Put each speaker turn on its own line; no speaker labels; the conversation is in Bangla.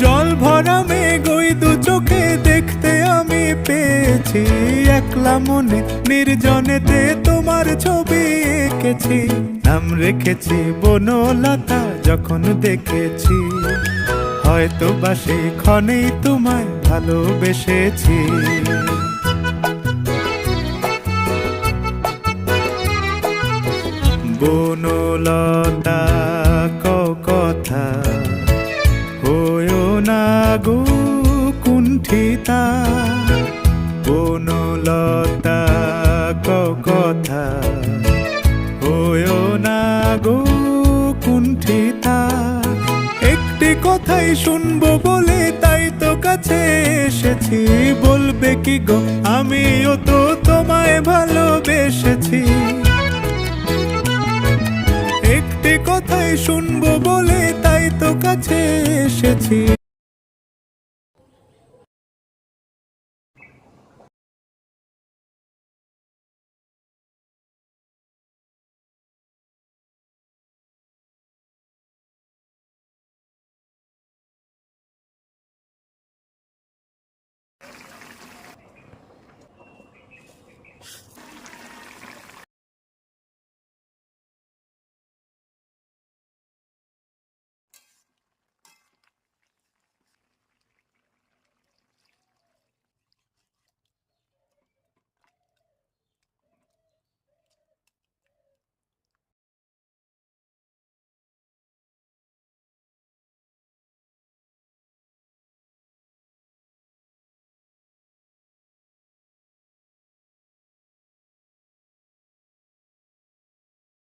জল ভরা মেঘ ওই দু চোখে দেখতে আমি পেয়েছি, একলা মনে নির্জনেতে তোমার ছবি এঁকেছি। নাম রেখেছি বনলতা যখন দেখেছি, হয়তো বা সেই ক্ষণেই তোমায় ভালোবেসেছি। বনলতা কথা হয়ো না গো কুণ্ঠিতা, বনলতা কথা হয়ো না গো কুণ্ঠিতা। একটি কথাই শুনবো বলে তাই তো কাছে এসেছি, বলবে কি গো আমিও তো তোমায় ভালোবেসেছি। একটি কথাই শুনবো বলে তাই তো কাছে এসেছি,